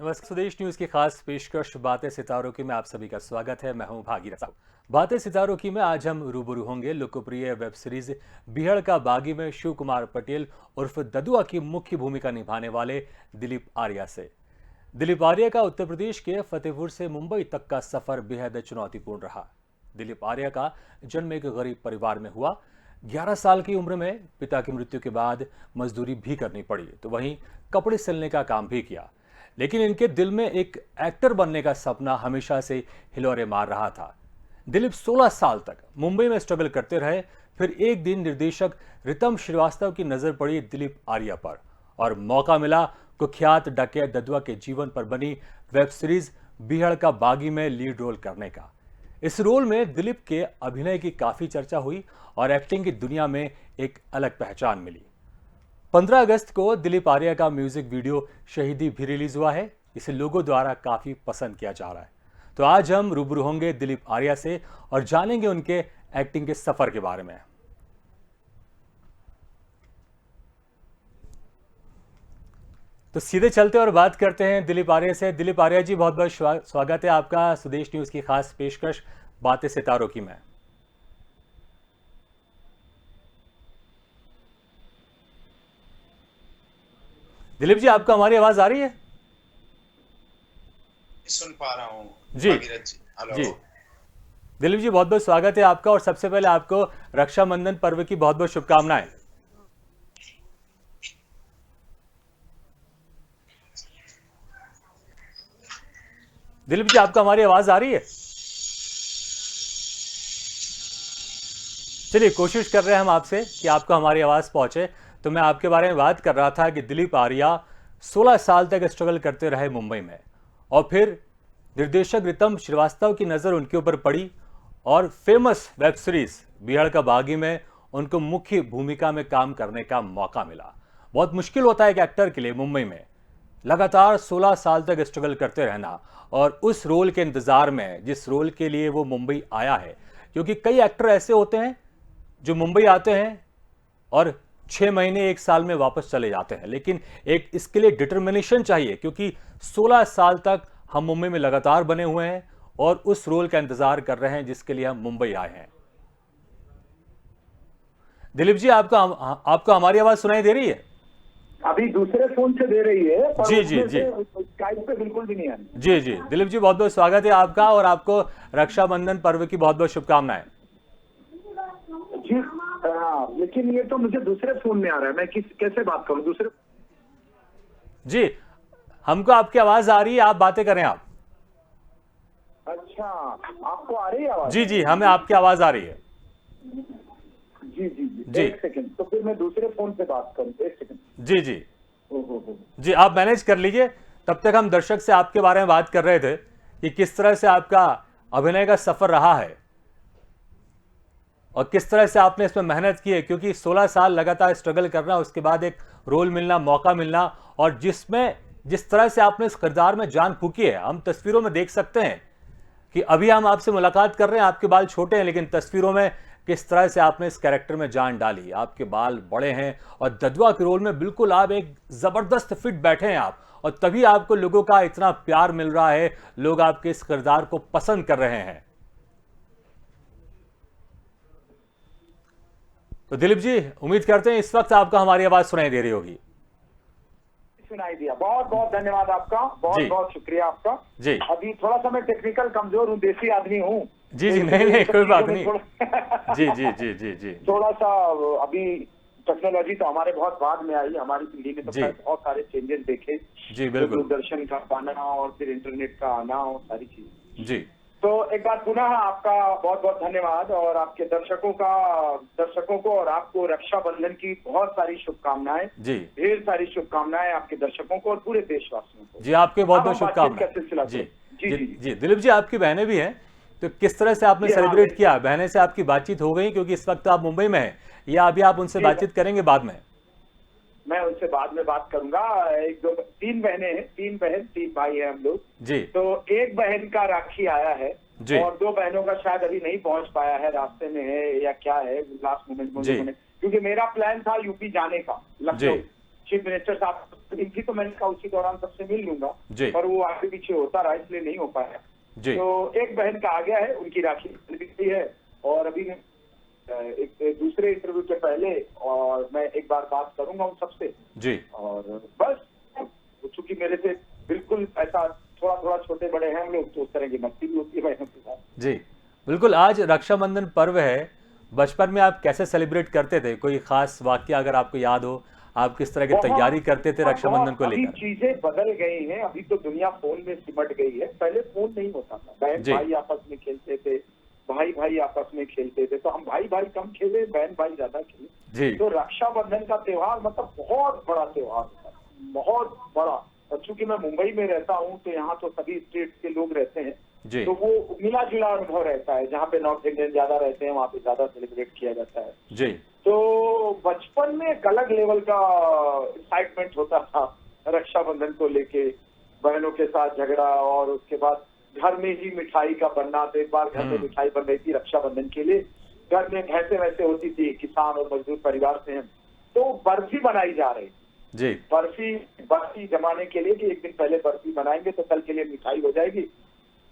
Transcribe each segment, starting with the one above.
नमस्कार। स्वदेश न्यूज की खास पेशकश बातें सितारों की में आप सभी का स्वागत है। मैं हूं भागीरथ साहब। बातें सितारों की में आज हम रूबरू होंगे लोकप्रिय वेब सीरीज बिहड़ का बागी में शिव कुमार पटेल उर्फ ददुआ की मुख्य भूमिका निभाने वाले दिलीप आर्या से। दिलीप आर्या का उत्तर प्रदेश के फतेहपुर से मुंबई तक का सफर बेहद चुनौतीपूर्ण रहा। दिलीप आर्या का जन्म एक गरीब परिवार में हुआ। 11 साल की उम्र में पिता की मृत्यु के बाद मजदूरी भी करनी पड़ी, तो वहीं कपड़े सिलने का काम भी किया। लेकिन इनके दिल में एक एक्टर बनने का सपना हमेशा से हिलोरे मार रहा था। दिलीप 16 साल तक मुंबई में स्ट्रगल करते रहे। फिर एक दिन निर्देशक रितम श्रीवास्तव की नजर पड़ी दिलीप आर्या पर और मौका मिला कुख्यात डकैत ददुआ के जीवन पर बनी वेब सीरीज बिहड़ का बागी में लीड रोल करने का। इस रोल में दिलीप के अभिनय की काफी चर्चा हुई और एक्टिंग की दुनिया में एक अलग पहचान मिली। 15 अगस्त को दिलीप आर्या का म्यूजिक वीडियो शहीदी भी रिलीज हुआ है। इसे लोगों द्वारा काफी पसंद किया जा रहा है। तो आज हम रूबरू होंगे दिलीप आर्या से और जानेंगे उनके एक्टिंग के सफर के बारे में। तो सीधे चलते और बात करते हैं दिलीप आर्या से। दिलीप आर्या जी, बहुत बहुत स्वागत है आपका स्वदेश न्यूज की खास पेशकश बातें सितारों की में। दिलीप जी, आपको हमारी आवाज आ रही है? सुन पा रहा हूँ जी जी। दिलीप जी, बहुत बहुत स्वागत है आपका और सबसे पहले आपको रक्षाबंधन पर्व की बहुत बहुत शुभकामनाएं। दिलीप जी, आपको हमारी आवाज आ रही है? चलिए, कोशिश कर रहे हैं हम आपसे कि आपको हमारी आवाज पहुंचे। तो मैं आपके बारे में बात कर रहा था कि दिलीप आर्या 16 साल तक स्ट्रगल करते रहे मुंबई में और फिर निर्देशक रितम श्रीवास्तव की नज़र उनके ऊपर पड़ी और फेमस वेब सीरीज बिहड़ का बागी में उनको मुख्य भूमिका में काम करने का मौका मिला। बहुत मुश्किल होता है एक एक्टर के लिए मुंबई में लगातार 16 साल तक स्ट्रगल करते रहना और उस रोल के इंतजार में जिस रोल के लिए वो मुंबई आया है, क्योंकि कई एक्टर ऐसे होते हैं जो मुंबई आते हैं और 6 महीने 1 साल में वापस चले जाते हैं, लेकिन एक इसके लिए डिटर्मिनेशन चाहिए, क्योंकि 16 साल तक हम मुंबई में लगातार बने हुए हैं और उस रोल का इंतजार कर रहे हैं जिसके लिए हम मुंबई आए हैं। दिलीप जी, आपको हमारी आवाज सुनाई दे रही है? अभी दूसरे फोन से दे रही है पर जी जी जी। स्काइप पे बिल्कुल भी नहीं आ रही। जी जी। दिलीप जी, बहुत बहुत स्वागत है आपका और आपको रक्षाबंधन पर्व की बहुत बहुत शुभकामनाएं। जी हाँ, लेकिन ये तो मुझे दूसरे फोन में आ रहा है। मैं कैसे बात करूं दूसरे? जी, हमको आपकी आवाज आ रही है, आप बातें करें आप। अच्छा, आपको आ रही है आवाज? जी जी, हमें आपकी आवाज आ रही है। जी जी जी। एक सेकंड, तो फिर मैं दूसरे फोन पे बात करूं। एक सेकंड। जी जी हो। जी, आप मैनेज कर लीजिए। तब तक हम दर्शक से आपके बारे में बात कर रहे थे कि किस तरह से आपका अभिनय का सफर रहा है और किस तरह से आपने इसमें मेहनत की है, क्योंकि 16 साल लगातार स्ट्रगल करना, उसके बाद एक रोल मिलना, मौका मिलना, और जिस तरह से आपने इस किरदार में जान फूकी है। हम तस्वीरों में देख सकते हैं कि अभी हम आपसे मुलाकात कर रहे हैं, आपके बाल छोटे हैं, लेकिन तस्वीरों में किस तरह से आपने इस कैरेक्टर में जान डाली। आपके बाल बड़े हैं और ददुआ के रोल में बिल्कुल आप एक जबरदस्त फिट बैठे हैं आप, और तभी आपको लोगों का इतना प्यार मिल रहा है, लोग आपके इस किरदार को पसंद कर रहे हैं। तो दिलीप जी, उम्मीद करते हैं इस वक्त आपको हमारी आवाज सुनाई दे रही होगी। सुनाई दिया। बहुत बहुत धन्यवाद आपका, बहुत बहुत शुक्रिया आपका। जी। अभी थोड़ा सा मैं टेक्निकल कमजोर हूँ, देसी आदमी हूँ। जी जी, नहीं कोई बात नहीं। जी जी जी जी जी। थोड़ा सा अभी टेक्नोलॉजी तो हमारे बहुत बाद में आई, हमारी पीढ़ी में तो बहुत सारे चेंजेस देखे। जी बिल्कुल। दूरदर्शन का आना और फिर इंटरनेट का आना और सारी चीजें। जी। तो एक बार पुनः आपका बहुत बहुत धन्यवाद और आपके दर्शकों को और आपको रक्षाबंधन की बहुत सारी शुभकामनाएं। जी। ढेर सारी शुभकामनाएं आपके दर्शकों को और पूरे देशवासियों को। जी, आपके बहुत बहुत शुभकामनाएं। जी जी जी। दिलीप जी, आपकी बहनें भी हैं, तो किस तरह से आपने सेलिब्रेट किया? बहनें से आपकी बातचीत हो गई, क्योंकि इस वक्त आप मुंबई में हैं, या अभी आप उनसे बातचीत करेंगे बाद में? मैं उनसे बाद में बात करूंगा। 3 बहनें हैं, 3 बहन 3 भाई हैं हम लोग। जी। तो एक बहन का राखी आया है और 2 बहनों का शायद अभी नहीं पहुंच पाया है, रास्ते में है या क्या है, लास्ट मोमेंट में। क्योंकि मेरा प्लान था यूपी जाने का, लखनऊ चीफ मिनिस्टर साहब इनकी तो मैंने कहा उसी दौरान सबसे मिल लूंगा, जी। पर वो आगे पीछे होता रहा इसलिए नहीं हो पाया। जी। तो एक बहन का आ गया है, उनकी राखी बन गई है, और अभी एक दूसरे इंटरव्यू के पहले और मैं एक बार बात करूंगा उन सबसे। जी। और बस चूंकि मेरे से बिल्कुल ऐसा थोड़ा थोड़ा छोटे बड़े हैं हम लोग, तो उस तरह की मस्ती भी होती है बहनों के साथ। जी बिल्कुल, आज रक्षाबंधन पर्व है। बचपन में आप कैसे सेलिब्रेट करते थे? कोई खास वाकया अगर आपको याद हो, आप किस तरह की तैयारी करते थे रक्षाबंधन को अभी लेकर? चीजें बदल गई हैं, अभी तो दुनिया फोन में सिमट गई है। पहले फोन नहीं होता था, बहन जी। भाई आपस में खेलते थे, भाई भाई आपस में खेलते थे, तो हम भाई भाई कम खेले, बहन भाई ज्यादा खेले। जी। तो रक्षाबंधन का त्योहार मतलब बहुत बड़ा त्योहार होता है, बहुत बड़ा। और चूंकि मैं मुंबई में रहता हूँ तो यहाँ तो सभी स्टेट के लोग रहते हैं, जी। तो वो मिला जुला अनुभव रहता है। जहाँ पे नॉर्थ इंडियन ज्यादा रहते हैं वहाँ पे ज्यादा सेलिब्रेट किया जाता है। जी। तो बचपन में एक अलग लेवल का एक्साइटमेंट होता था रक्षाबंधन को लेके, बहनों के साथ झगड़ा, और उसके बाद घर में ही मिठाई का बनना। तो एक बार घर में मिठाई बन रही थी रक्षाबंधन के लिए, घर में भैंसे वैसे होती थी, किसान और मजदूर परिवार से हैं, तो बर्फी बनाई जा रही। जी। बर्फी जमाने के लिए कि एक दिन पहले बर्फी बनाएंगे तो कल के लिए मिठाई हो जाएगी।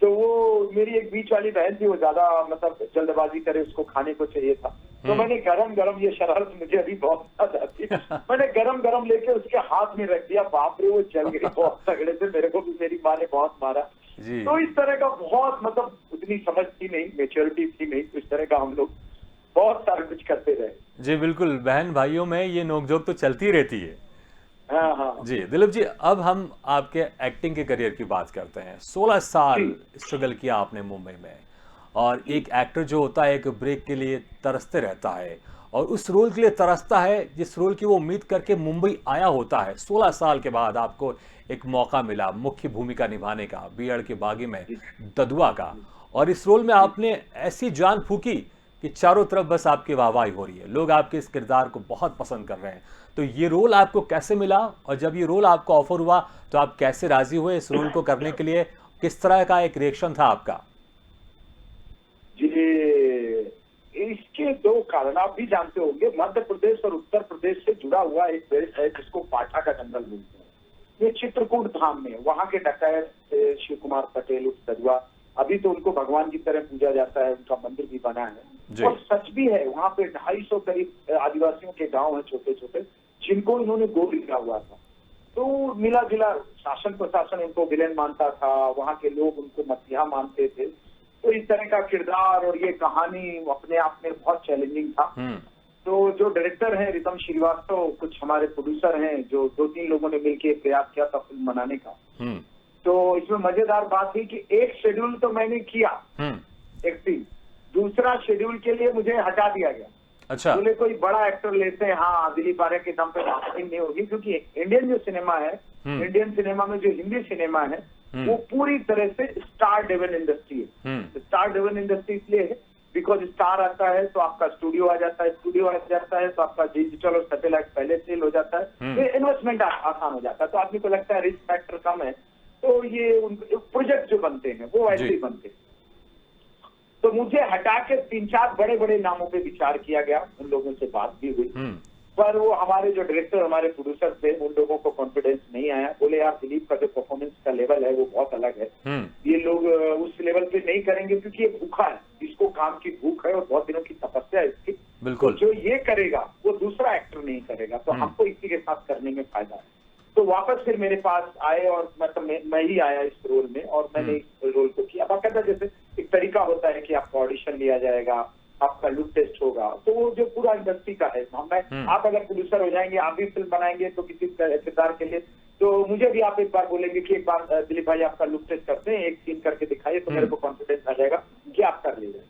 तो वो मेरी एक बीच वाली बहन थी, वो ज्यादा मतलब जल्दबाजी करे, उसको खाने को चाहिए था। तो मैंने गरम गरम, ये शरारत मुझे अभी बहुत याद आती है, मैंने गरम गरम लेके उसके हाथ में रख दिया। बाप रे, वो जल गई बहुत तगड़े से, मेरे को भी मेरी माँ ने बहुत मारा। जी। तो इस तरह का बहुत मतलब उतनी समझ थी नहीं, मेच्योरिटी थी नहीं, तो इस तरह का हम लोग बहुत सारा कुछ करते रहे। जी बिल्कुल, बहन भाइयों में ये नोकझोंक तो चलती रहती है। हाँ हाँ जी दिलीप जी, अब हम आपके एक्टिंग के करियर की बात करते हैं। 16 साल जी। स्ट्रगल किया आपने मुंबई में, और एक एक्टर जो होता है एक ब्रेक के लिए तरसते रहता है, और उस रोल के लिए तरसता है जिस रोल की वो उम्मीद करके मुंबई आया होता है। 16 साल के बाद आपको एक मौका मिला मुख्य भूमिका निभाने का, बीहड़ के बागी में ददुआ का, और इस रोल में आपने ऐसी जान फूकी कि चारों तरफ बस आपकी वाहवाही हो रही है, लोग आपके इस किरदार को बहुत पसंद कर रहे हैं। तो ये रोल आपको कैसे मिला, और जब ये रोल आपको ऑफर हुआ तो आप कैसे राजी हुए इस रोल को करने के लिए? किस तरह का एक रिएक्शन था आपका? जी, इसके दो कारण आप भी जानते होंगे। मध्य प्रदेश और उत्तर प्रदेश से जुड़ा हुआ एक देश है जिसको पाठा का जंगल बोलते हैं। ये चित्रकूट धाम में वहाँ के डकैत शिव कुमार पटेल उर्फ ददुआ, अभी तो उनको भगवान की तरह पूजा जाता है, उनका मंदिर भी बना है। और सच भी है, वहाँ पे 250 करीब आदिवासियों के गांव हैं छोटे छोटे, जिनको इन्होंने गोद लिया हुआ था। तो मिला जुला शासन प्रशासन उनको विलेन मानता था, वहाँ के लोग उनको मसीहा मानते थे। तो इस तरह का किरदार और ये कहानी अपने आप में बहुत चैलेंजिंग था। तो जो डायरेक्टर हैं रितम श्रीवास्तव, कुछ हमारे प्रोड्यूसर हैं, जो 2-3 लोगों ने मिलकर प्रयास किया था फिल्म बनाने का। तो इसमें मजेदार बात थी कि एक शेड्यूल तो मैंने किया एक्टिंग, दूसरा शेड्यूल के लिए मुझे हटा दिया गया। अच्छा। बोले कोई बड़ा एक्टर लेते हैं, हाँ दिलीप आर्य के दम पे मार्केटिंग नहीं होगी, क्योंकि इंडियन जो सिनेमा है, इंडियन सिनेमा में जो हिंदी सिनेमा है वो पूरी तरह से स्टार ड्रिवन इंडस्ट्री है। स्टार ड्रिवन इंडस्ट्री इसलिए है बिकॉज स्टार आता है तो आपका स्टूडियो आ जाता है, स्टूडियो आ जाता है तो आपका डिजिटल और सैटेलाइट पहले सेल हो जाता है, तो इन्वेस्टमेंट आसान हो जाता है। तो आदमी को लगता है रिस्क फैक्टर कम है, तो ये प्रोजेक्ट जो बनते हैं वो ऐसे ही बनते हैं। तो मुझे हटा के 3-4 बड़े बड़े नामों पे विचार किया गया, उन लोगों से बात भी हुई, पर वो हमारे जो डायरेक्टर हमारे प्रोड्यूसर थे उन लोगों को कॉन्फिडेंस नहीं आया। बोले यार दिलीप का जो परफॉर्मेंस का लेवल है वो बहुत अलग है, ये लोग उस लेवल पे नहीं करेंगे, क्योंकि ये भूखा है, इसको काम की भूख है और बहुत दिनों की तपस्या है इसकी। बिल्कुल। तो जो ये करेगा वो दूसरा एक्टर नहीं करेगा, तो हमको इसी के साथ करने में फायदा है। तो वापस फिर मेरे पास आए और मतलब मैं ही आया इस रोल में, और मैंने इस रोल को किया। बाकायदा जैसे एक तरीका होता है कि आपका ऑडिशन लिया जाएगा, आपका लुक टेस्ट होगा, तो वो जो पूरा इंडस्ट्री का है। आप अगर प्रोड्यूसर हो जाएंगे, आप भी फिल्म बनाएंगे तो किसी किरदार के लिए, तो मुझे भी आप एक बार बोलेंगे कि एक बार दिलीप भाई आपका लुक टेस्ट करते हैं, एक सीन करके दिखाइए, तो मेरे को कॉन्फिडेंस आ जाएगा कि आप कर लीजिए।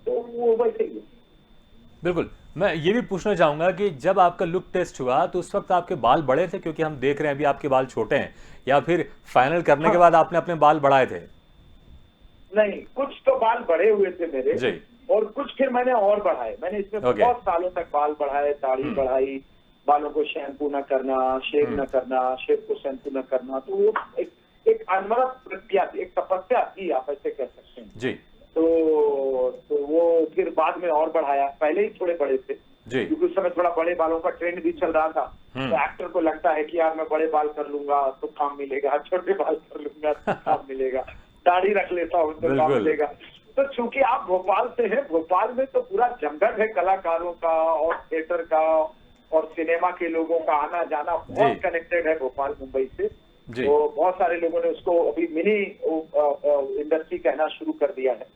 तो वो वैसे ही है। बिल्कुल। मैं ये भी पूछना चाहूंगा कि जब आपका लुक टेस्ट हुआ तो उस वक्त आपके बाल बड़े थे, क्योंकि हम देख रहे हैं अभी आपके बाल छोटे हैं, या फिर फाइनल करने के बाद आपने अपने बाल बढ़ाए थे? नहीं, कुछ तो बाल बड़े हुए थे मेरे जी। और कुछ फिर मैंने और बढ़ाए। मैंने इसमें बहुत सालों तक बाल बढ़ाए, दाढ़ी बढ़ाई, बालों को शैम्पू न करना, शेव न करना, शेव को शैम्पू न करना। तो वो एक अनवरत प्रक्रिया थी, एक तपस्या थी, आप ऐसे कह सकते हैं जी। तो वो फिर बाद में और बढ़ाया, पहले ही थोड़े बड़े थे, जी। क्योंकि उस समय थोड़ा बड़े बालों का ट्रेंड भी चल रहा था। तो एक्टर को लगता है कि यार मैं बड़े बाल कर लूंगा तो काम मिलेगा, छोटे बाल कर लूंगा तो काम मिलेगा, दाढ़ी रख लेता हूँ तो काम बिल्कुल। मिलेगा। तो चूंकि आप भोपाल से हैं, भोपाल में तो पूरा जमघट है कलाकारों का और थिएटर का और सिनेमा के लोगों का आना जाना बहुत जी। कनेक्टेड है भोपाल मुंबई से। जी। तो बहुत सारे लोगों ने उसको अभी मिनी इंडस्ट्री कहना शुरू कर दिया है।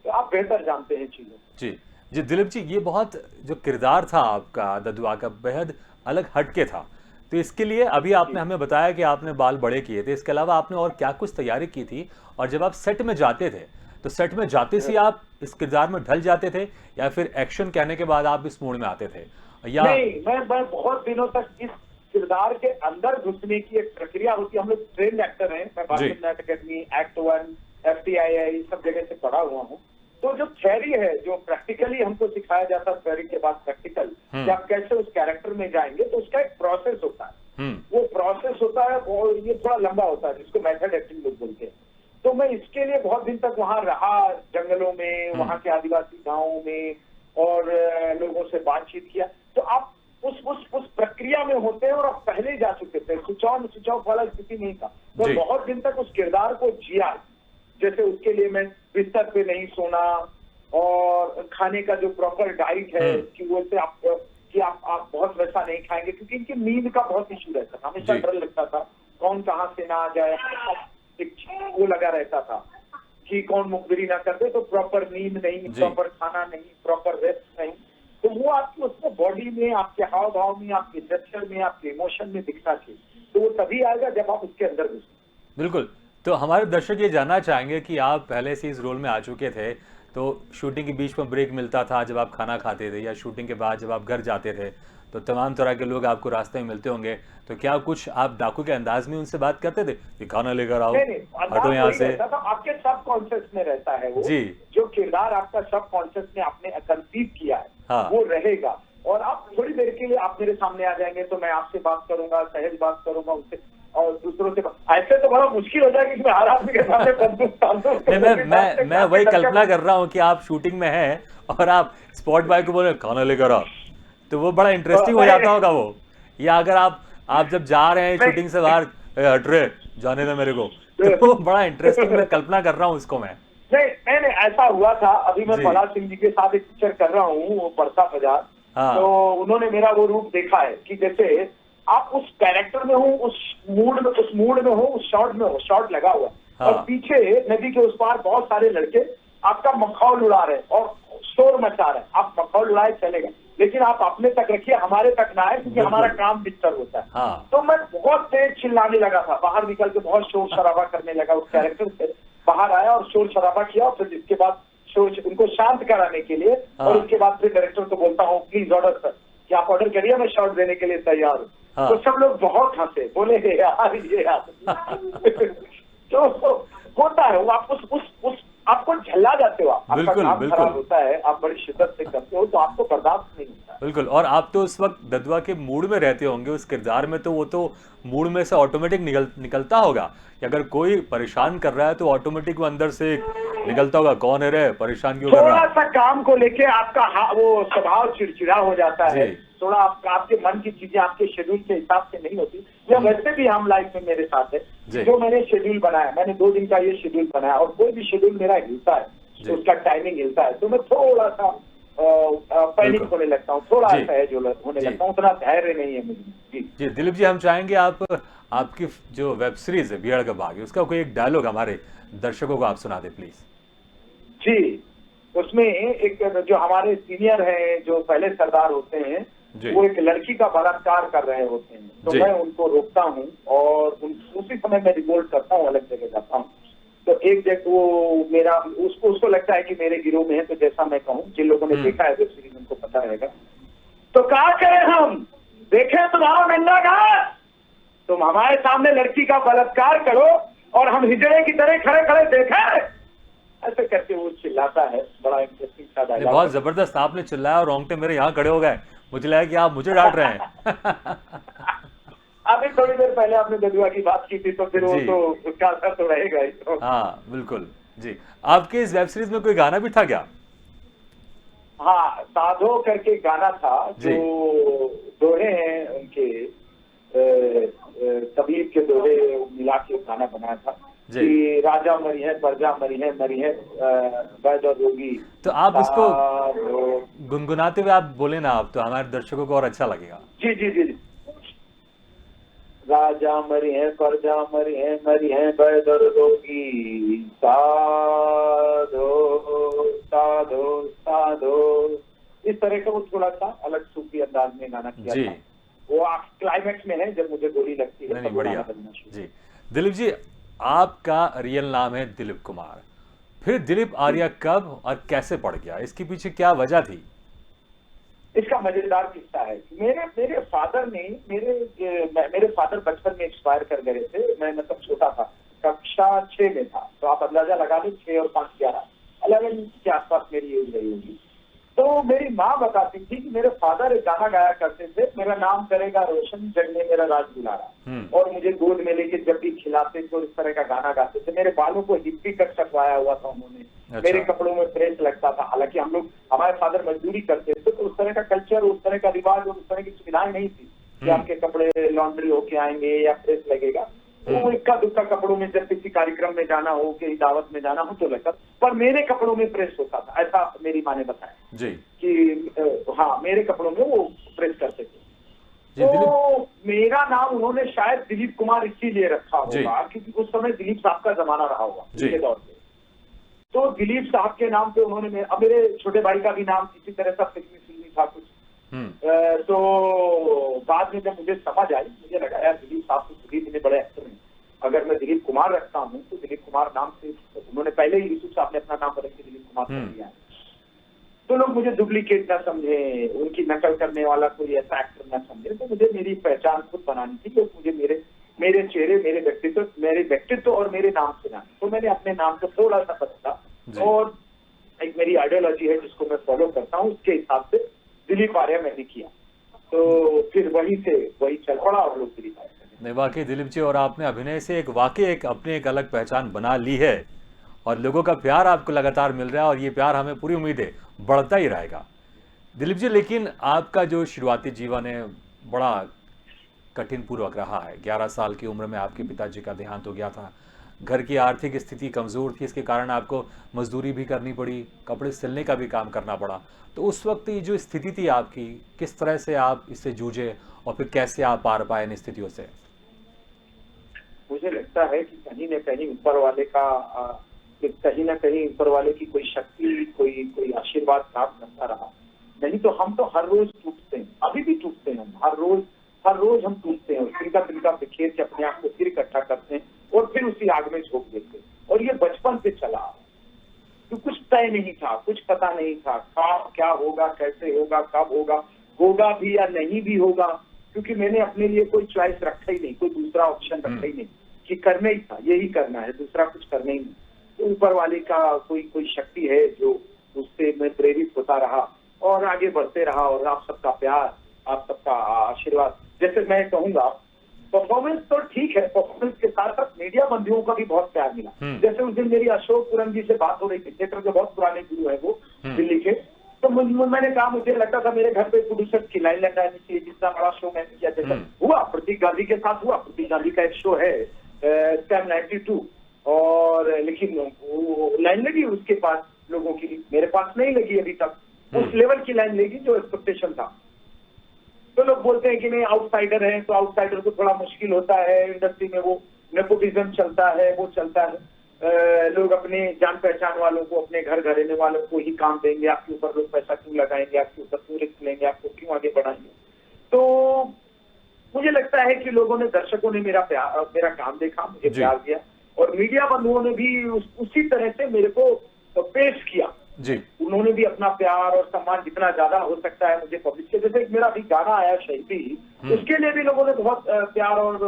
तो आप बेहतर जानते हैं चीजों। जी। जी दिलीप जी, ये बहुत जो किरदार था आपका ददुआ का बेहद अलग हटके था। तो इसके लिए अभी आपने जी हमें बताया कि आपने बाल बड़े किए थे, इसके अलावा आपने और क्या कुछ तैयारी की थी? और जब आप सेट में जाते थे तो सेट में जाते से आप इस किरदार में ढल जाते थे या फिर एक्शन कहने के बाद आप इस मूड में आते थे? या नहीं, मैं बहुत दिनों तक इस किरदार के अंदर घुसने की एक प्रक्रिया होती है। हम लोग ट्रेन एक्टर हैं। मैं जी। Bharatiya Natya academy, act 1, FTII सब जगह से पढ़ा हुआ हूँ। तो जो थ्योरी है, जो प्रैक्टिकली हमको सिखाया जाता है, थ्योरी के बाद प्रैक्टिकल कि आप कैसे उस कैरेक्टर में जाएंगे, तो उसका एक प्रोसेस होता है। वो प्रोसेस होता है और ये थोड़ा लंबा होता है, जिसको मेथड एक्टिंग लोग बोलते हैं। तो मैं इसके लिए बहुत दिन तक वहां रहा, जंगलों में, वहां के आदिवासी गांवों में, और लोगों से बातचीत किया। तो आप उस प्रक्रिया में होते हैं और आप पहले ही जा चुके थे। स्विच ऑफ वाला स्थिति नहीं था। तो जी। बहुत दिन तक उस किरदार को जिया। जैसे उसके लिए मैं बिस्तर पे नहीं सोना और खाने का जो प्रॉपर डाइट है कि वो से आप बहुत वैसा नहीं खाएंगे, क्योंकि इनकी नींद का बहुत इशू रहता था। हमेशा जी। डर लगता था कौन कहाँ से ना आ जाए, एक वो लगा रहता था कि कौन मुखबिरी ना कर दे। तो प्रॉपर नींद नहीं, जी। प्रॉपर खाना नहीं, प्रॉपर रेस्ट नहीं। तो वो आपकी उसको बॉडी में, आपके हाव भाव में, आपके जेस्चर में, आपके इमोशन में दिखना चाहिए। तो वो तभी आएगा जब आप उसके अंदर घुसे। बिल्कुल। तो हमारे दर्शक ये जानना चाहेंगे कि आप पहले से इस रोल में आ चुके थे, तो शूटिंग के बीच में ब्रेक मिलता था जब आप खाना खाते थे, या शूटिंग के बाद जब आप घर जाते थे, तो तमाम तरह के लोग आपको रास्ते में मिलते होंगे। तो क्या कुछ आप डाकू के अंदाज में उनसे बात करते थे कि खाना लेकर आओ, नहीं नहीं, हटो अंदाज यहाँ वही से? रहता था, आपके सब कॉन्शियस में रहता है वो। जी। जो किरदार आपका सब कॉन्शियस में आपने कंसीव किया है, हाँ। वो रहेगा। और आप थोड़ी देर के लिए आप मेरे सामने आ जाएंगे तो मैं आपसे बात करूंगा, सहज बात करूंगा उससे, और दूसरों से ऐसे तो बड़ा मुश्किल हो जाएगा कि मैं हर आदमी के सामने बंदूक तान दूं। नहीं, मैं वही कल्पना कर रहा हूँ कि आप शूटिंग में हैं और आप स्पॉट बॉय को बोले खाना लेकर आओ, तो वो बड़ा इंटरेस्टिंग हो जाता होगा वो। या अगर आप जब जा रहे हैं शूटिंग से बाहर, "ए, हट रे, जाने दे मेरे को", तो वो बड़ा इंटरेस्टिंग, मैं कल्पना कर रहा हूँ उसको मैं। नहीं नहीं, ऐसा हुआ था। अभी मैं जी। प्रहलाद सिंह जी के साथ एक पिक्चर कर रहा हूँ, वो बरसा बाजार। हाँ। तो उन्होंने मेरा वो रूप देखा है कि जैसे आप उस कैरेक्टर में हो, उस मूड में हो, उस शॉट में हो, शॉट लगा हुआ हाँ। और पीछे नदी के उस पार बहुत सारे लड़के आपका मखौल उड़ा रहे हैं और शोर मचा रहे हैं। आप मखौल उड़ाए चलेगा, लेकिन आप अपने तक रखिए, हमारे तक ना आए, क्योंकि बिल्कुल। हमारा काम डिस्टर्ब होता है। हाँ। तो मैं बहुत तेज चिल्लाने लगा था, बाहर निकल के बहुत शोर शराबा करने लगा। उस कैरेक्टर से बाहर आया और शोर शराबा किया, और फिर जिसके बाद उनको शांत कराने के लिए, और उसके बाद फिर डायरेक्टर को बोलता हूँ प्लीज ऑर्डर सर, कि आप ऑर्डर करिए, मैं शॉट देने के लिए तैयार हूँ। हाँ। तो सब लोग बहुत हंसे, बोले हे यार ये आदमी। तो होता है वो, आप उस आपको झल्ला जाते हो, आपका बिल्कुल, काम बिल्कुल। खराब होता है, आप बड़ी शिद्दत से करते हो, तो आपको बर्दाश्त नहीं होता। बिल्कुल। और आप तो उस वक्त ददुआ के मूड में रहते होंगे उस किरदार में, तो वो तो मूड में से ऑटोमेटिक निकलता होगा कि अगर कोई परेशान कर रहा है तो ऑटोमेटिक वो अंदर से निकलता होगा, कौन है रे, परेशान क्यों कर रहा थोड़ा है? सा काम को लेके आपका वो स्वभाव चिड़चिड़ा हो जाता है। जी। थोड़ा आपके मन की चीजें आपके शेड्यूल के हिसाब से नहीं होती। या वैसे भी हम लाइफ में मेरे साथ है, जी। जो मैंने शेड्यूल बनाया, मैंने 2 दिन का ये शेड्यूल बनाया, और कोई भी शेड्यूल मेरा हिलता है जी। तो उसका टाइमिंग हिलता है, तो मैं थोड़ा सा पैनिक बिल्कुल। होने लगता हूँ, थोड़ा जी। सहज होने जी। लगता हूँ। उतना धैर्य नहीं है मुझे। जी जी दिलीप जी, हम चाहेंगे आपकी जो वेब सीरीज है बिहाड़ का बाग, उसका कोई एक डायलॉग हमारे दर्शकों को आप सुना दे प्लीज। जी, उसमें एक जो हमारे सीनियर हैं, जो पहले सरदार होते हैं, जी। वो एक लड़की का बलात्कार कर रहे होते हैं। तो जी। मैं उनको रोकता हूँ और उसी समय मैं रिपोर्ट करता हूँ, अलग जगह जाता हूँ। तो एक जगह वो मेरा उसको लगता है कि मेरे गिरोह में है, तो जैसा मैं कहूँ, जिन लोगों ने देखा है वेब सीरीज उनको पता रहेगा। तो क्या करें हम, देखें तुम्हारा नंगा घाट, तुम हमारे सामने लड़की का बलात्कार करो और हम हिजड़े की तरह खड़े खड़े देखें, ऐसे करके वो चिल्लाता है। बड़ा इंटरेस्टिंग सा डायलॉग। बहुत जबरदस्त, आपने चिल्लाया और रोंगटे मेरे यहाँ खड़े हो गए, मुझे लगा कि आप मुझे डांट रहे हैं। अभी थोड़ी देर पहले आपने ददुआ की बात की थी, तो फिर वो जी। तो उसका असर तो रहेगा ही। हाँ बिल्कुल। जी, आपके इस वेब सीरीज में कोई गाना भी था क्या? हाँ, साधो करके गाना था जी। जो दोहे हैं उनके, कबीर के दोहे मिला के गाना बनाया था जी। कि राजा मरी है, प्रजा मरी है, वैद और रोगी तो आप इसको साधो। गुनगुनाते हुए आप बोले ना, आप तो हमारे दर्शकों को और अच्छा लगेगा। जी जी जी जी। राजा मरी है वैद और रोगी साधो साधो साधो। इस तरह का वो थोड़ा सा अलग सूफी अंदाज में गाना किया जी। था। वो क्लाइमेक्स में है जब मुझे गोली लगती है नहीं नहीं, तब वो गाना बढ़िया। बजना शुरू। जी। दिलीप जी, आपका रियल नाम है दिलीप कुमार, फिर दिलीप जी। आर्या कब और कैसे पड़ गया, इसके पीछे क्या वजह थी? इसका मजेदार किस्सा है। मेरे मेरे फादर ने मेरे फादर बचपन में एक्सपायर कर गए थे। मैं मतलब छोटा था, कक्षा 6 में था, तो आप अंदाजा लगा लो 6 और 5 11 11 के आसपास मेरी एज रही होगी। तो मेरी माँ बताती थी कि मेरे फादर एक गाना गाया करते थे, मेरा नाम करेगा रोशन जग में मेरा राज दुलारा, और मुझे गोद में लेके जब भी खिलाते थे और इस तरह का गाना गाते थे। मेरे बालों को हिप्पी कट कटवाया हुआ था उन्होंने। अच्छा। मेरे कपड़ों में प्रेस लगता था, हालांकि हम लोग, हमारे फादर मजदूरी करते थे, तो उस तरह का कल्चर, उस तरह का रिवाज और उस तरह की सुविधाएं नहीं थी कि आपके कपड़े लॉन्ड्री होके आएंगे या प्रेस लगेगा। तो इक्का दुक्का कपड़ों में जब किसी कार्यक्रम में जाना हो, कहीं दावत में जाना हो तो लगता, पर मेरे कपड़ों में प्रेस होता था, ऐसा मेरी माँ ने बताया जी कि हाँ, मेरे कपड़ों में वो प्रेस करते थे। जी। दिलीप तो मेरा नाम उन्होंने शायद दिलीप कुमार इसीलिए रखा जी। होगा क्योंकि उस समय दिलीप साहब का जमाना रहा होगा जी। उनके दौर पे। तो दिलीप साहब के नाम पे उन्होंने अब मेरे छोटे भाई का भी नाम इसी तरह का फिल्मी था कुछ। तो बाद में जब मुझे समझ आई, मुझे लगा यार दिलीप साहब तो दिलीप इतने बड़े एक्टर हैं, अगर मैं दिलीप कुमार रखता हूँ तो दिलीप कुमार नाम से, उन्होंने पहले ही यूसुफ साहब ने अपना नाम बदल के दिलीप कुमार कर दिया है, तो लोग मुझे डुप्लीकेट ना समझे, उनकी नकल करने वाला कोई ऐसा एक्टर ना समझे। तो मुझे मेरी पहचान खुद बनानी थी, तो मुझे मेरे चेहरे, मेरे व्यक्तित्व और मेरे नाम से जाने, तो मैंने अपने नाम को थोड़ा सा बदला और एक मेरी आइडियोलॉजी है जिसको मैं फॉलो करता हूँ, उसके हिसाब से दिलीप आर्या मैंने किया। तो फिर वही चल पड़ा और लोग दिलीप आर्या। नहीं, वाकई दिलीप जी, और आपने अभिनय से अपनी एक अलग पहचान बना ली है और लोगों का प्यार आपको लगातार मिल रहा है और ये प्यार हमें पूरी उम्मीद है बढ़ता ही रहेगा। दिलीप जी, लेकिन आपका जो शुरुआती जीवन है बड़ा कठिन पूर्वक रहा है। 11 साल की उम्र में आपके पिताजी का देहांत हो गया था, घर की आर्थिक स्थिति कमज़ोर थी, इसके कारण आपको मजदूरी भी करनी पड़ी, कपड़े सिलने का भी काम करना पड़ा। तो उस वक्त ये जो स्थिति थी आपकी, किस तरह से आप इससे जूझे और फिर कैसे आप पार पाए इन स्थितियों से? मुझे लगता है कि कहीं न कहीं ऊपर वाले की कोई शक्ति, कोई आशीर्वाद प्राप्त करता रहा। नहीं तो हम तो हर रोज टूटते हैं, अभी भी टूटते हैं, हर रोज हम टूटते हैं, तिनका बिखेर के अपने आप को फिर इकट्ठा करते हैं और फिर उसी आग में झोंक देते हैं। और ये बचपन से चला, तो कुछ तय नहीं था, कुछ पता नहीं था क्या होगा, कैसे होगा, कब होगा भी या नहीं भी होगा, क्योंकि मैंने अपने लिए कोई चॉइस रखा ही नहीं, कोई दूसरा ऑप्शन रखा ही नहीं कि करना ही था, यही करना है, दूसरा कुछ करना ही नहीं। तो ऊपर वाले का कोई शक्ति है जो, उससे मैं प्रेरित होता रहा और आगे बढ़ते रहा। और आप सबका प्यार, आप सबका आशीर्वाद, जैसे मैं कहूंगा परफॉर्मेंस तो ठीक है, परफॉर्मेंस के साथ साथ मीडिया बंधुओं का भी बहुत प्यार मिला। जैसे उस दिन मेरी अशोक पूरन जी से बात हो रही थी, थिएटर के बहुत पुराने गुरु है वो दिल्ली के, तो मैंने कहा मुझे लगता था मेरे घर पे प्रोड्यूसर की लाइन लगानी चाहिए, जितना बड़ा शो मैंने किया। जैसा हुआ प्रतीक गांधी के साथ हुआ, प्रतीक गांधी का एक शो है स्कैम 92, और लेकिन वो लाइन लगी उसके पास लोगों की, मेरे पास नहीं लगी अभी तक उस लेवल की लाइन लगी जो एक्सपेक्टेशन था। तो लोग बोलते हैं कि नहीं आउटसाइडर है, तो आउटसाइडर को थोड़ा मुश्किल होता है, इंडस्ट्री में वो नेपोटिज्म चलता है, वो चलता है, लोग अपने जान पहचान वालों को, अपने घर घरेने वालों को ही काम देंगे, आपके ऊपर लोग पैसा क्यों लगाएंगे, आपके ऊपर क्यों रिस्क लेंगे, आपको क्यों आगे बढ़ाएंगे। तो मुझे लगता है कि लोगों ने, दर्शकों ने मेरा काम देखा, मुझे प्यार दिया, और मीडिया बंधुओं ने भी उसी तरह से मेरे को पेश किया जी। उन्होंने भी अपना प्यार और सम्मान जितना ज्यादा हो सकता है मुझे पब्लिश किया। जैसे मेरा भी गाना आया शहीदी, उसके लिए भी लोगों ने बहुत प्यार और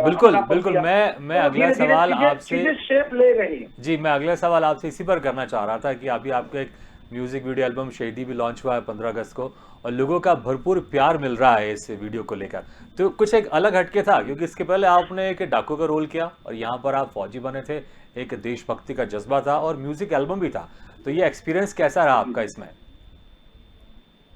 बिल्कुल। मैं अगला सवाल आपसे शेप ले रही है। जी, मैं अगला सवाल आपसे इसी पर करना चाह रहा था कि अभी आपका एक म्यूजिक वीडियो एल्बम शहीदी भी लॉन्च हुआ है 15 अगस्त को और लोगों का भरपूर प्यार मिल रहा है इस वीडियो को लेकर। तो कुछ एक अलग हटके था, क्योंकि इसके पहले आपने एक डाकू का रोल किया और यहाँ पर आप फौजी बने थे, एक देशभक्ति का जज्बा था और म्यूजिक एल्बम भी था। तो ये एक्सपीरियंस कैसा रहा आपका इसमें?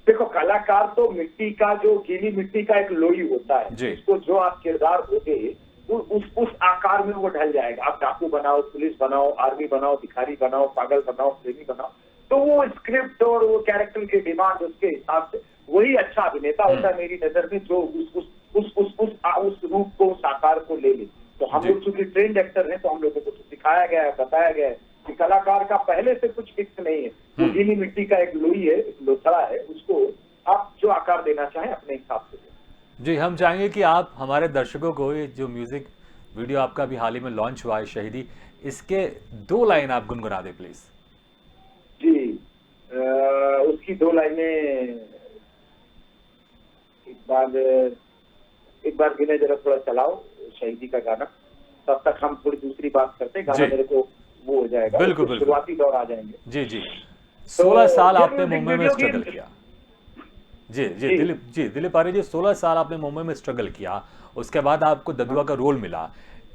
देखो, कलाकार तो मिट्टी का, जो गीली मिट्टी का एक लोई होता है, जी। उसको जो आप किरदार होगे उस आकार में वो ढल जाएगा। आप डाकू बनाओ, पुलिस बनाओ, आर्मी बनाओ, भिखारी बनाओ, पागल बनाओ, प्रेमी बनाओ, तो वो स्क्रिप्ट और वो कैरेक्टर की डिमांड उसके हिसाब से वही अच्छा अभिनेता होता है मेरी नजर में, जो उस रूप को, उस आकार को ले ले। तो हम जी। लोग चूंकि ट्रेंड एक्टर हैं, तो हम लोगों को तो सिखाया गया है, बताया गया है कि कलाकार का पहले से कुछ फिक्स नहीं है। वो गीली मिट्टी का एक लोई है, एक लोथड़ा है, उसको आप जो आकार देना चाहें अपने हिसाब से दें। जी, हम चाहेंगे कि आप हमारे दर्शकों को ये जो म्यूजिक वीडियो आपका अभी हाल ही में लॉन्च हुआ है शहीदी, इसके 2 लाइन आप गुनगुना दें प्लीज। जी, उसकी 2 लाइनें एक बार विनय जरा थोड़ा चलाओ शहीदी का गाना, तब तक हम थोड़ी दूसरी बात करते हैं। गाना जी। मेरे को वो हो जाएगा, बिल्कुल, तो बिल्कुल। शुरुआती दौर आ जाएंगे। जी, जी। 16 साल ये आपने म्यूजिक मुंबई में वीडियो स्ट्रगल की- किया। जी, जी, जी। दिलीप आर्य जी, 16 साल आपने मुंबई में स्ट्रगल किया, उसके बाद आपको ददुआ का रोल मिला।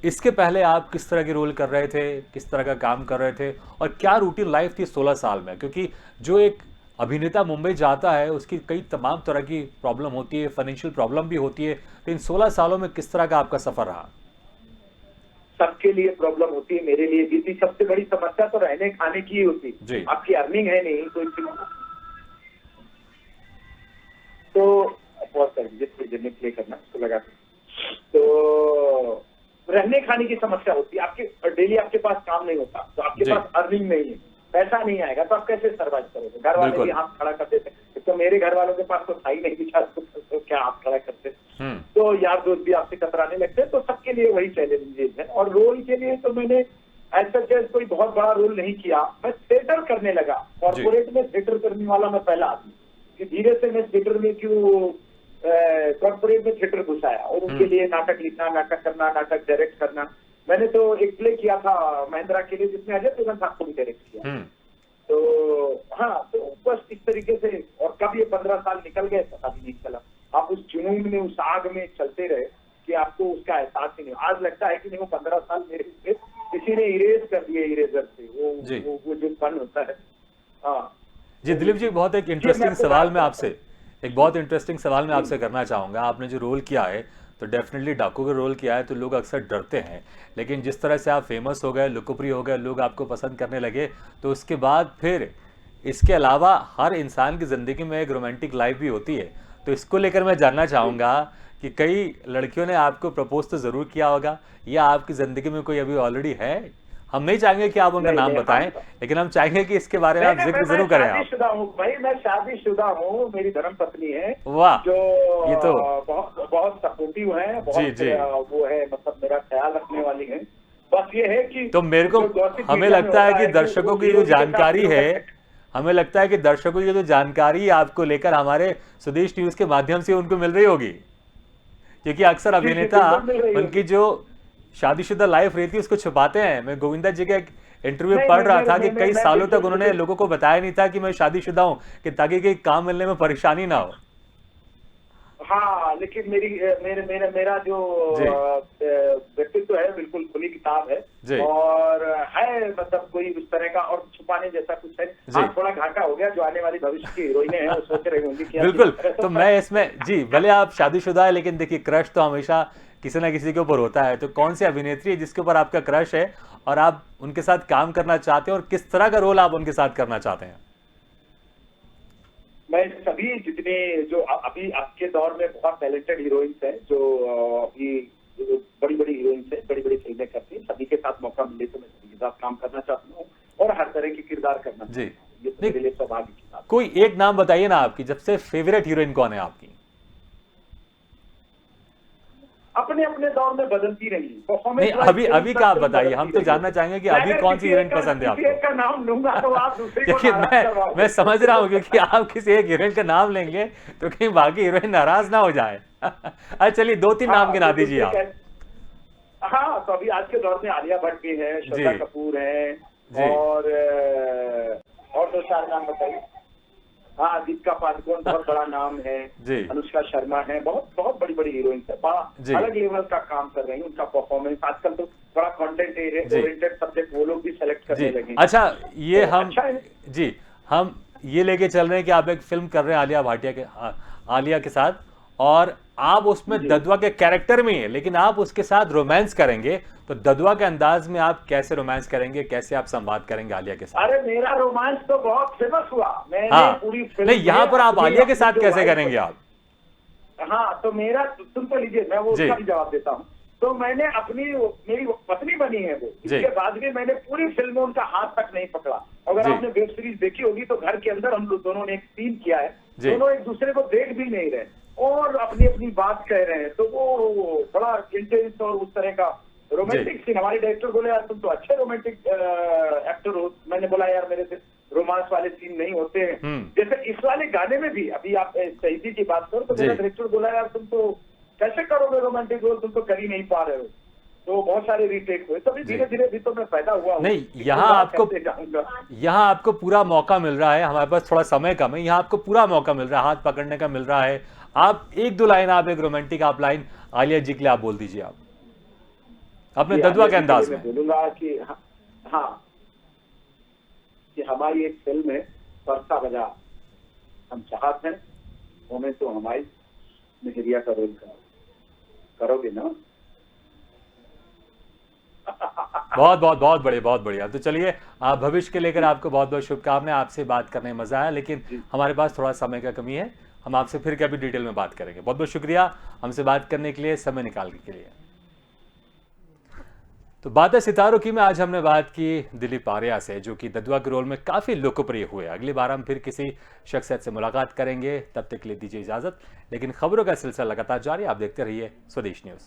इसके पहले आप किस तरह के रोल कर रहे थे, किस तरह का काम कर रहे थे और क्या रूटीन लाइफ थी 16 साल में? क्योंकि जो एक अभिनेता मुंबई जाता है उसकी कई तमाम तरह की प्रॉब्लम होती है, फाइनेंशियल प्रॉब्लम भी होती है, तो इन 16 सालों में किस तरह का आपका सफर रहा? सबके लिए प्रॉब्लम होती है, मेरे लिए भी थी। सबसे बड़ी समस्या तो रहने खाने की ही होती जी। है। आपकी अर्निंग है नहीं, तो बहुत कर दीजिए, प्ले करना उसको लगा के। तो रहने खाने की समस्या होती है, आपके डेली आपके पास काम नहीं होता, तो आपके जी। पास अर्निंग नहीं है, पैसा नहीं आएगा, तो आप कैसे सर्वाइव करोगे? घर वाले बिल्कुल। भी हाथ खड़ा कर देते। तो मेरे घर वालों के पास तो था ही नहीं बिचार, तो क्या हाथ खड़ा करते। हम्म। तो यार दोस्त भी आपसे कतराने लगते हैं। तो सबके लिए वही चैलेंजेस है। और रोल के लिए तो मैंने ऐसा कोई बहुत बड़ा रोल नहीं किया, मैं थिएटर करने लगा। कॉर्पोरेट में थिएटर करने वाला मैं पहला आदमी, कि धीरे से मैं थिएटर में क्यों कॉर्पोरेट में थिएटर घुसाया और उनके लिए नाटक लिखना, नाटक करना, नाटक डायरेक्ट करना। मैंने तो एक प्ले किया था महिंद्रा के लिए, जिसमें अजय देवगन साहब को भी डायरेक्ट किया। तो हाँ, तो बस इस तरीके से। और कब ये 15 साल निकल गए पता भी नहीं चला। आप उस जुनून में, उस आग में चलते रहे कि आपको उसका एहसास ही नहीं। आज लगता है कि नहीं, वो 15 साल मेरे से किसी ने इरेज कर दिए इरेजर से, वो जो फन होता है। हाँ जी दिलीप जी, बहुत एक इंटरेस्टिंग सवाल मैं आपसे करना चाहूँगा। आपने जो रोल किया है, तो डेफिनेटली डाकू का रोल किया है, तो लोग अक्सर डरते हैं, लेकिन जिस तरह से आप फेमस हो गए, लोकप्रिय हो गए, लोग आपको पसंद करने लगे, तो उसके बाद फिर इसके अलावा हर इंसान की ज़िंदगी में एक रोमांटिक लाइफ भी होती है। तो इसको लेकर मैं जानना चाहूँगा कि कई लड़कियों ने आपको प्रपोज तो ज़रूर किया होगा, या आपकी ज़िंदगी में कोई अभी ऑलरेडी है? हम नहीं चाहेंगे कि आप उनका नाम बताएं, लेकिन हम चाहेंगे कि इसके बारे में आप जिक्र जरूर करें। आप शादीशुदा हूँ भाई, मैं शादीशुदा हूँ, मेरी धर्म पत्नी है। वाह, जो ये तो बहुत सपोर्टिव है, बहुत जी। वो है, मतलब मेरा ख्याल रखने वाली है। बस ये है कि तो मेरे को हमें लगता है कि दर्शकों की जो जानकारी है, हमें लगता है कि दर्शकों की जो जानकारी आपको लेकर हमारे स्वदेश न्यूज के माध्यम से उनको मिल रही होगी, क्योंकि अक्सर अभिनेता उनकी जो शादीशुदा लाइफ रहती है उसको छुपाते हैं। मैं गोविंदा जी का एक इंटरव्यू पढ़ रहा था कि कई सालों तक उन्होंने लोगों को बताया नहीं था कि मैं शादीशुदा हूं, कि ताकि कहीं काम मिलने में परेशानी ना हो। हाँ, लेकिन मेरा जो व्यक्तित्व है बिल्कुल खुली किताब है, और है मतलब कोई उस तरह का और छुपाने जैसा कुछ है। हाँ, थोड़ा घाटा हो गया, जो आने वाली भविष्य की हीरोइनें हैं वो सोच रही होंगी कि बिल्कुल। तो मैं इसमें जी, भले आप शादीशुदा है, लेकिन देखिए क्रश तो हमेशा किसी ना किसी के ऊपर होता है। तो कौन सी अभिनेत्री है जिसके ऊपर आपका क्रश है और आप उनके साथ काम करना चाहते हैं, और किस तरह का रोल आप उनके साथ करना चाहते हैं? मैं सभी जितने जो अभी आपके दौर में बहुत टैलेंटेड हीरोइंस हैं, जो अभी बड़ी बड़ी हीरोइंस हैं, बड़ी बड़ी फिल्में करती हैं, सभी के साथ मौका मिले तो मैं सभी के साथ काम करना चाहता हूँ और हर तरह के किरदार करना चाहता हूँ। ये तो मेरे लिए सौभाग्य की बात। कोई एक नाम बताइए ना आपकी, सबसे फेवरेट हीरोइन कौन है आपकी? अपने अपने दौर में बदलती रही। नहीं, अभी का आप बताइए, हम तो जानना चाहेंगे कि अभी कौन सी हीरोइन पसंद है आपको? का नाम लूंगा तो आप दूसरे देखिए, मैं समझ रहा हूँ, क्योंकि आप किसी एक हीरोइन का नाम लेंगे तो कहीं बाकी हीरोइन नाराज ना हो जाए। अच्छा चलिए, 2-3 नाम गिना दीजिए आप। हाँ, तो अभी आज के दौर में आलिया भट्ट भी है, श्रद्धा कपूर है, और 2-4 नाम बताइए। हाँ, दीपिका पादुकोण बहुत बड़ा नाम है, अनुष्का शर्मा है, बहुत बड़ी बड़ी हीरोइन है, बड़ा अलग लेवल का काम कर रही है। उनका परफॉर्मेंस आजकल तो बड़ा कंटेंट ओरिएंटेड सब्जेक्ट वो लोग भी सेलेक्ट करने लगे। अच्छा, ये हम ये लेके चल रहे हैं कि आप एक फिल्म कर रहे हैं आलिया के साथ, और आप उसमें जी। ददुआ के कैरेक्टर में है, लेकिन आप उसके साथ रोमांस करेंगे, तो ददुआ के अंदाज में आप कैसे रोमांस करेंगे, कैसे आप संवाद करेंगे आलिया के साथ? अरे मेरा रोमांस तो बहुत फेमस हुआ, मैंने हाँ, पूरी फिल्म नहीं यहाँ में पर आप अपनी- आलिया के अपनी साथ जो कैसे wife- करेंगे आप? हाँ, तो मेरा सुन तो लीजिए, मैं वो जी। उसका भी जवाब देता हूँ। तो मैंने मेरी पत्नी बनी है वो, जी। इसके बाद भी मैंने पूरी फिल्म में उनका हाथ तक नहीं पकड़ा। अगर जी। आपने वेब सीरीज देखी होगी तो घर के अंदर हम लोग दोनों ने एक सीन किया है, जी। दोनों एक दूसरे को देख भी नहीं रहे और अपनी अपनी बात कह रहे हैं, तो वो बड़ा इंटेंस और उस तरह का रोमांटिक सीन। हमारे डायरेक्टर बोले यार तुम तो अच्छे रोमांटिक एक्टर हो। मैंने बोला यार मेरे से रोमांस वाले सीन नहीं होते हैं। जैसे इस वाले गाने में भी, अभी आप शहीदी की बात करो तो जी। मेरा डायरेक्टर बोला यार तुम तो कैसे करोगे रोमांटिक रोल, तुम तो कर ही नहीं पा रहे हो। तो बहुत सारे रीटेक हुए, तभी धीरे धीरे भी तो मैं पैदा हुआ हूँ। नहीं, इतनी यहाँ बात आपको करते जाऊंगा। यहाँ आपको पूरा मौका मिल रहा है, हमारे पास थोड़ा समय कम है, यहाँ आपको पूरा मौका मिल रहा है, हाथ पकड़ने का मिल रहा है। आप एक दो लाइन, आप एक रोमांटिक आप लाइन आलिया जी के लिए आप बोल दीजिए, आप अपने जी, ददुआ के आलिया जी अंदाज लिए में। मैं बोलूंगा कि हाँ, कि हमारी एक फिल्म है परसा बजा हम चाहत हैं, हमें तो हमारी मेहरिया का रोल करोगे ना? बहुत बहुत बहुत बढ़िया, बहुत बढ़िया। तो चलिए, आप भविष्य के लेकर आपको बहुत बहुत शुभकामनाएं। आपसे बात करने में मजा आया, लेकिन हमारे पास थोड़ा समय का कमी है, हम आपसे फिर कभी डिटेल में बात करेंगे। बहुत बहुत शुक्रिया हमसे बात करने के लिए, समय निकालने के लिए। तो बातें सितारों की में आज हमने बात की दिलीप आर्या से, जो कि ददुआ के रोल में काफी लोकप्रिय हुए। अगली बार हम फिर किसी शख्सियत से मुलाकात करेंगे, तब तक के लिए दीजिए इजाजत। लेकिन खबरों का सिलसिला लगातार जारी, आप देखते रहिए स्वदेश न्यूज।